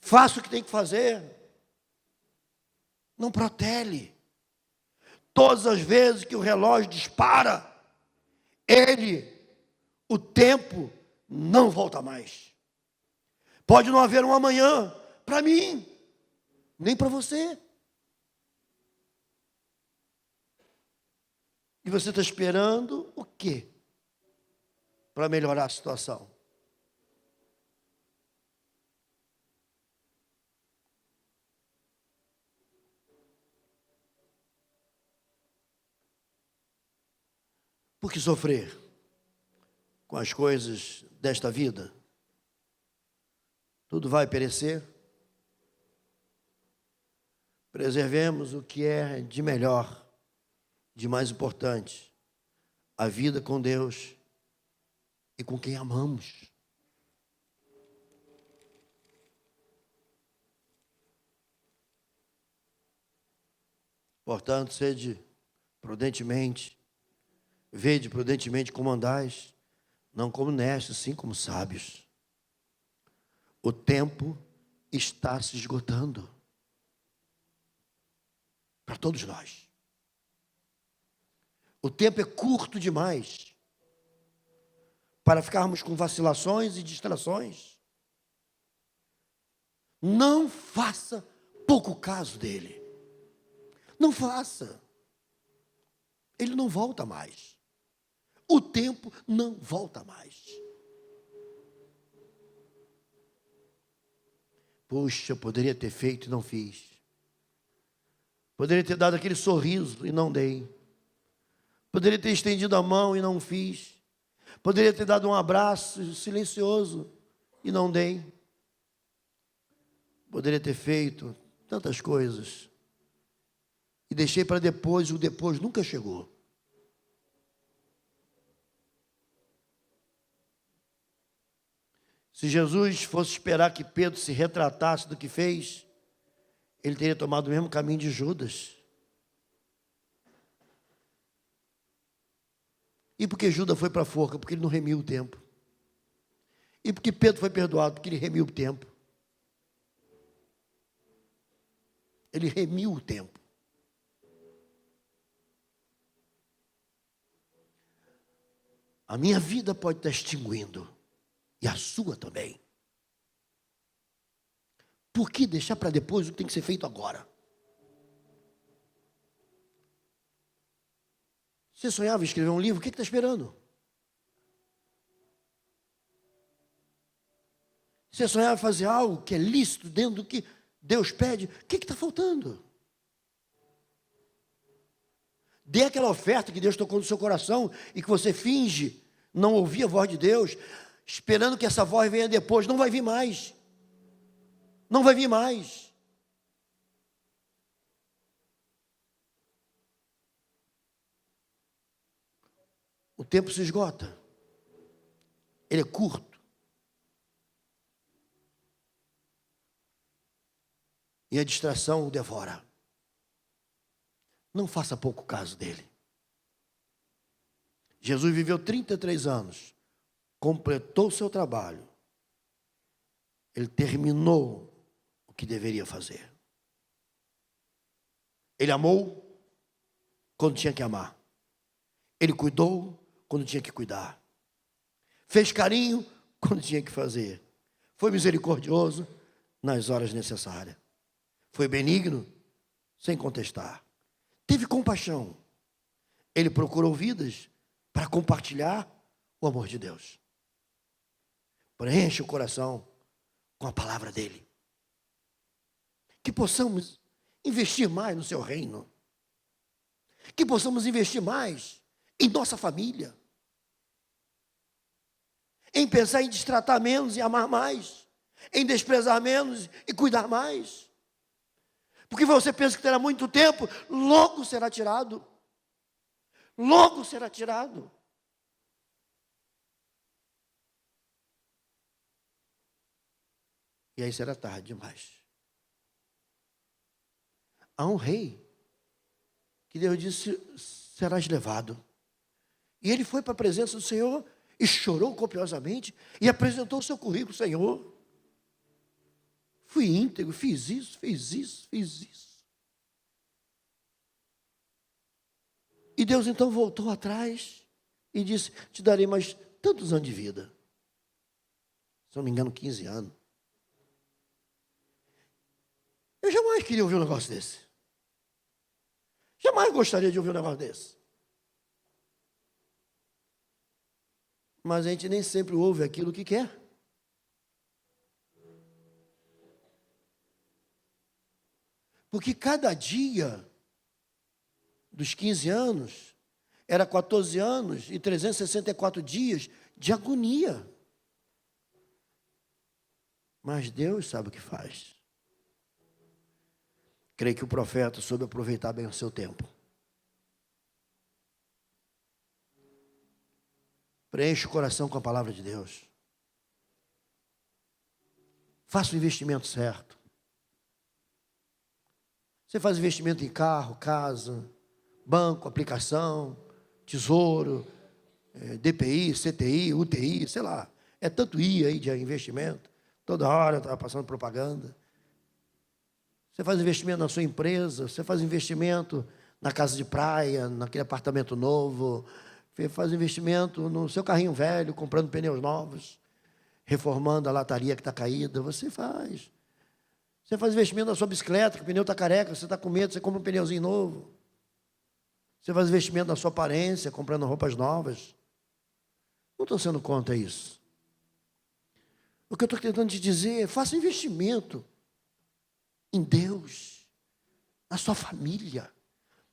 [SPEAKER 1] Faça o que tem que fazer. Não protele. Todas as vezes que o relógio dispara, o tempo não volta mais. Pode não haver um amanhã para mim, nem para você. E você está esperando o quê para melhorar a situação? Por que sofrer com as coisas desta vida? Tudo vai perecer. Preservemos o que é de melhor, de mais importante, a vida com Deus e com quem amamos. Portanto, sede prudentemente, vede prudentemente como andais, não como necios, sim como sábios. O tempo está se esgotando. Para todos nós. O tempo é curto demais para ficarmos com vacilações e distrações. Não faça pouco caso dele. Não faça. Ele não volta mais. O tempo não volta mais. Puxa, eu poderia ter feito e não fiz. Poderia ter dado aquele sorriso e não dei. Poderia ter estendido a mão e não fiz. Poderia ter dado um abraço silencioso e não dei. Poderia ter feito tantas coisas. E deixei para depois, o depois nunca chegou. Se Jesus fosse esperar que Pedro se retratasse do que fez, ele teria tomado o mesmo caminho de Judas. E por que Judas foi para a forca? Porque ele não remiu o tempo. E porque Pedro foi perdoado? Porque ele remiu o tempo. Ele remiu o tempo. A minha vida pode estar extinguindo. E a sua também. Por que deixar para depois o que tem que ser feito agora? Você sonhava em escrever um livro? O que está esperando? Você sonhava em fazer algo que é lícito dentro do que Deus pede? O que está faltando? Dê aquela oferta que Deus tocou no seu coração e que você finge não ouvir a voz de Deus, esperando que essa voz venha depois. Não vai vir mais. Não vai vir mais. O tempo se esgota. Ele é curto. E a distração o devora. Não faça pouco caso dele. Jesus viveu 33 anos. Completou o seu trabalho. Ele terminou o que deveria fazer. Ele amou quando tinha que amar. Ele cuidou quando tinha que cuidar. Fez carinho quando tinha que fazer. Foi misericordioso nas horas necessárias. Foi benigno sem contestar. Teve compaixão. Ele procurou vidas para compartilhar o amor de Deus. Preenche o coração com a palavra dele. Que possamos investir mais no seu reino. Que possamos investir mais em nossa família. Em pensar em destratar menos e amar mais. Em desprezar menos e cuidar mais. Porque você pensa que terá muito tempo, logo será tirado. Logo será tirado. E aí será tarde demais. Há um rei que Deus disse, serás levado. E ele foi para a presença do Senhor e chorou copiosamente e apresentou o seu currículo, Senhor. Fui íntegro, fiz isso, fiz isso, fiz isso. E Deus então voltou atrás e disse, te darei mais tantos anos de vida. Se não me engano, 15 anos. Eu jamais queria ouvir um negócio desse. Jamais gostaria de ouvir um negócio desse. Mas a gente nem sempre ouve aquilo que quer. Porque cada dia dos 15 anos era 14 anos e 364 dias de agonia. Mas Deus sabe o que faz. Creio que o profeta soube aproveitar bem o seu tempo. Preencha o coração com a palavra de Deus. Faça o investimento certo. Você faz investimento em carro, casa, banco, aplicação, tesouro, DPI, CTI, UTI, sei lá. É tanto I aí de investimento. Toda hora está passando propaganda. Você faz investimento na sua empresa, você faz investimento na casa de praia, naquele apartamento novo, você faz investimento no seu carrinho velho, comprando pneus novos, reformando a lataria que está caída, você faz. Você faz investimento na sua bicicleta, que o pneu está careca, você está com medo, você compra um pneuzinho novo. Você faz investimento na sua aparência, comprando roupas novas. Não estou sendo contra isso. O que eu estou tentando te dizer é, faça investimento em Deus, na sua família,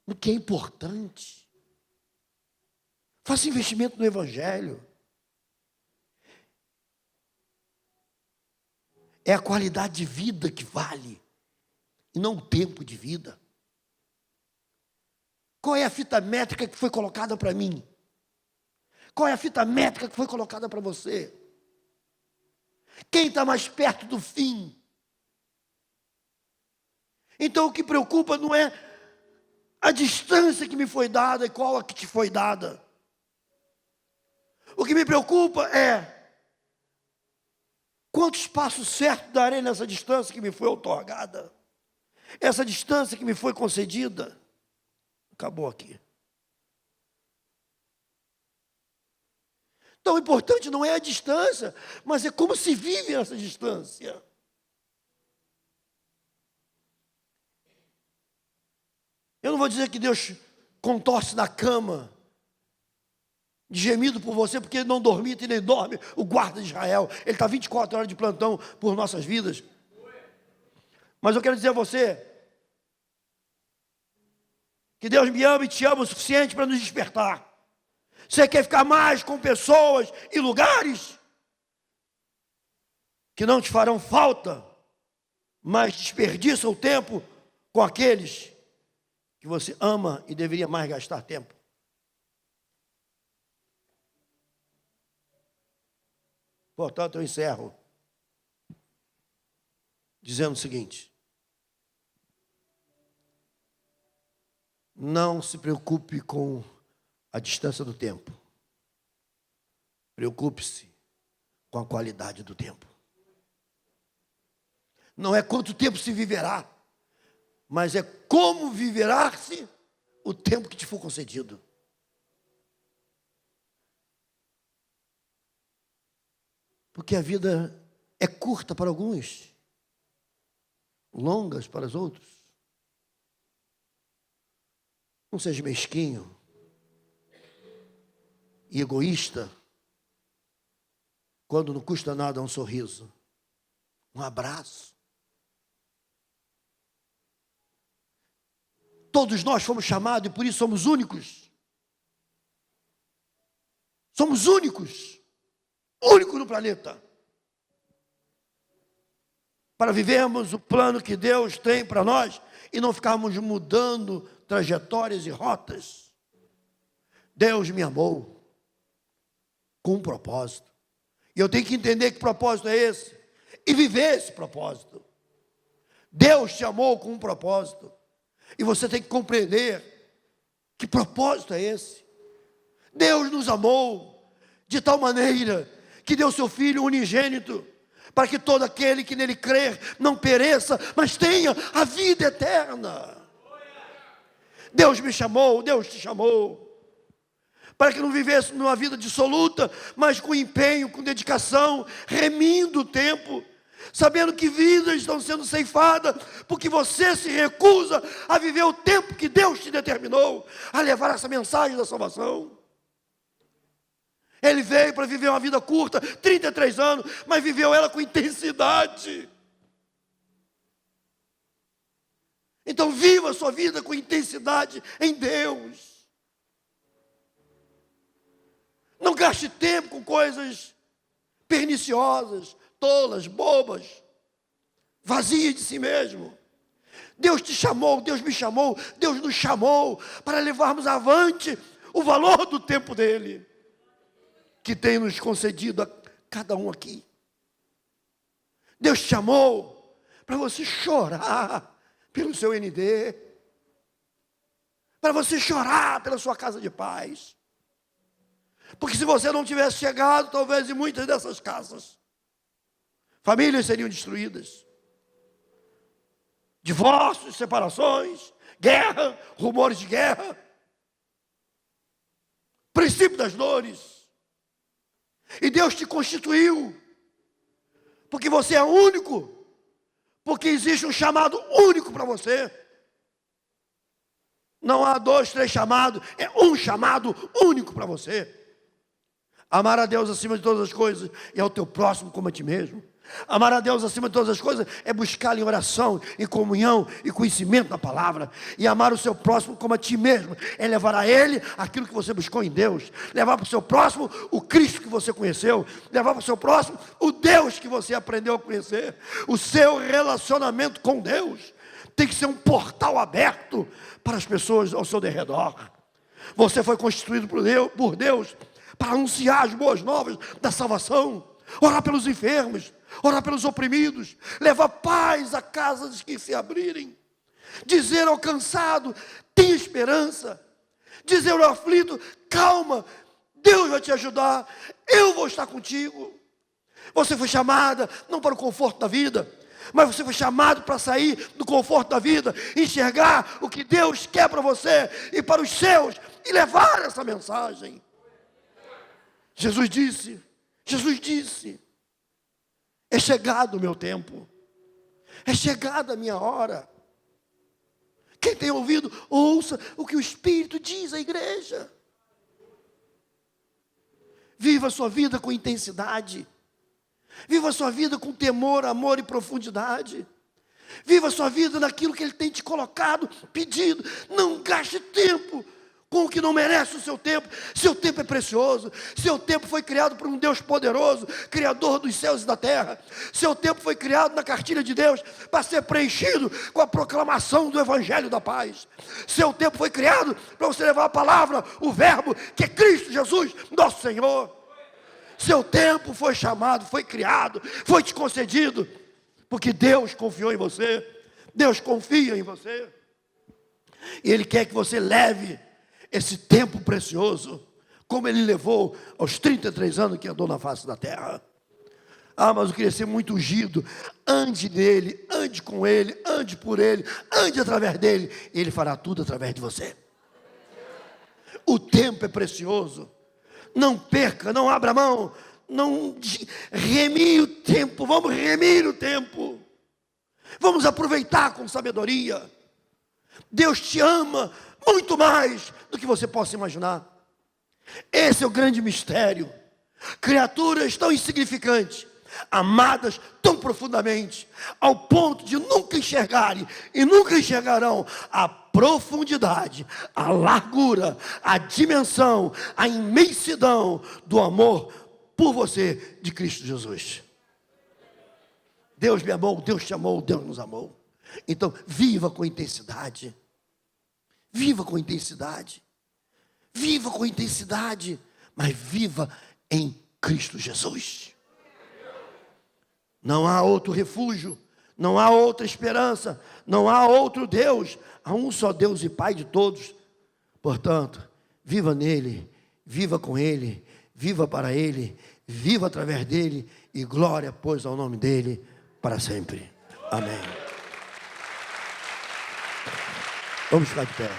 [SPEAKER 1] no que é importante. Faça investimento no Evangelho. É a qualidade de vida que vale, e não o tempo de vida. Qual é a fita métrica que foi colocada para mim? Qual é a fita métrica que foi colocada para você? Quem está mais perto do fim? Então o que preocupa não é a distância que me foi dada e qual a que te foi dada. O que me preocupa é quantos passos certos darei nessa distância que me foi outorgada. Essa distância que me foi concedida. Acabou aqui. Então o importante não é a distância, mas é como se vive essa distância. Eu não vou dizer que Deus contorce na cama, de gemido por você, porque Ele não dormita e nem dorme o guarda de Israel. Ele está 24 horas de plantão por nossas vidas. Mas eu quero dizer a você, que Deus me ama e te ama o suficiente para nos despertar. Você quer ficar mais com pessoas e lugares que não te farão falta, mas desperdiça o tempo com aqueles que você ama e deveria mais gastar tempo. Portanto, eu encerro dizendo o seguinte: não se preocupe com a distância do tempo. Preocupe-se com a qualidade do tempo. Não é quanto tempo se viverá, mas é como viverá-se o tempo que te for concedido. Porque a vida é curta para alguns, longas para os outros. Não seja mesquinho e egoísta, quando não custa nada um sorriso, um abraço. Todos nós fomos chamados e por isso somos únicos. Somos únicos, únicos no planeta, para vivermos o plano que Deus tem para nós e não ficarmos mudando trajetórias e rotas. Deus me amou com um propósito. E eu tenho que entender que propósito é esse e viver esse propósito. Deus te amou com um propósito. E você tem que compreender que propósito é esse. Deus nos amou de tal maneira que deu seu Filho unigênito, para que todo aquele que nele crer não pereça, mas tenha a vida eterna. Deus me chamou, Deus te chamou, para que não vivesse numa vida dissoluta, mas com empenho, com dedicação, remindo o tempo, sabendo que vidas estão sendo ceifadas, porque você se recusa a viver o tempo que Deus te determinou, a levar essa mensagem da salvação. Ele veio para viver uma vida curta, 33 anos, mas viveu ela com intensidade. Então viva a sua vida com intensidade em Deus. Não gaste tempo com coisas perniciosas, tolas, bobas, vazias de si mesmo. Deus te chamou, Deus me chamou, Deus nos chamou para levarmos avante o valor do tempo dele, que tem nos concedido a cada um aqui. Deus te chamou para você chorar pelo seu ND, para você chorar pela sua casa de paz. Porque se você não tivesse chegado, talvez em muitas dessas casas, famílias seriam destruídas. Divórcios, separações, guerra, rumores de guerra, princípio das dores. E Deus te constituiu, porque você é único, porque existe um chamado único para você. Não há 2, 3 chamados, é um chamado único para você. Amar a Deus acima de todas as coisas e ao teu próximo como a ti mesmo. Amar a Deus acima de todas as coisas é buscar em oração, em comunhão e conhecimento da palavra. E amar o seu próximo como a ti mesmo é levar a ele aquilo que você buscou em Deus. Levar para o seu próximo o Cristo que você conheceu. Levar para o seu próximo o Deus que você aprendeu a conhecer. O seu relacionamento com Deus tem que ser um portal aberto para as pessoas ao seu derredor. Você foi constituído por Deus para anunciar as boas novas da salvação, orar pelos enfermos, orar pelos oprimidos, levar paz a casas que se abrirem, dizer ao cansado, tem esperança, dizer ao aflito, calma, Deus vai te ajudar, eu vou estar contigo. Você foi chamada não para o conforto da vida, mas você foi chamado para sair do conforto da vida, enxergar o que Deus quer para você e para os seus, e levar essa mensagem. Jesus disse, é chegado o meu tempo, é chegada a minha hora. Quem tem ouvido, ouça o que o Espírito diz à igreja. Viva a sua vida com intensidade. Viva a sua vida com temor, amor e profundidade. Viva a sua vida naquilo que Ele tem te colocado, pedido. Não gaste tempo com o que não merece o seu tempo. Seu tempo é precioso. Seu tempo foi criado por um Deus poderoso, Criador dos céus e da terra. Seu tempo foi criado na cartilha de Deus para ser preenchido com a proclamação do Evangelho da paz. Seu tempo foi criado para você levar a palavra, o verbo, que é Cristo Jesus, nosso Senhor. Seu tempo foi chamado, foi criado, foi te concedido, porque Deus confiou em você. Deus confia em você. E Ele quer que você leve esse tempo precioso, como Ele levou aos 33 anos que andou na face da terra. Ah, mas eu queria ser muito ungido. Ande nele, ande com Ele, ande por Ele, ande através dEle. Ele fará tudo através de você. O tempo é precioso. Não perca, não abra mão, não remie o tempo. Vamos remir o tempo. Vamos aproveitar com sabedoria. Deus te ama muito mais do que você possa imaginar. Esse é o grande mistério. Criaturas tão insignificantes, amadas tão profundamente, ao ponto de nunca enxergarem e nunca enxergarão a profundidade, a largura, a dimensão, a imensidão do amor por você de Cristo Jesus. Deus me amou, Deus te amou, Deus nos amou. Então, viva com intensidade. Viva com intensidade. Viva com intensidade, mas viva em Cristo Jesus. Não há outro refúgio, não há outra esperança, não há outro Deus. Há um só Deus e Pai de todos. Portanto, viva nele, viva com ele, viva para ele, viva através dele, e glória, pois, ao nome dele para sempre. Amém. Vamos ficar de pé.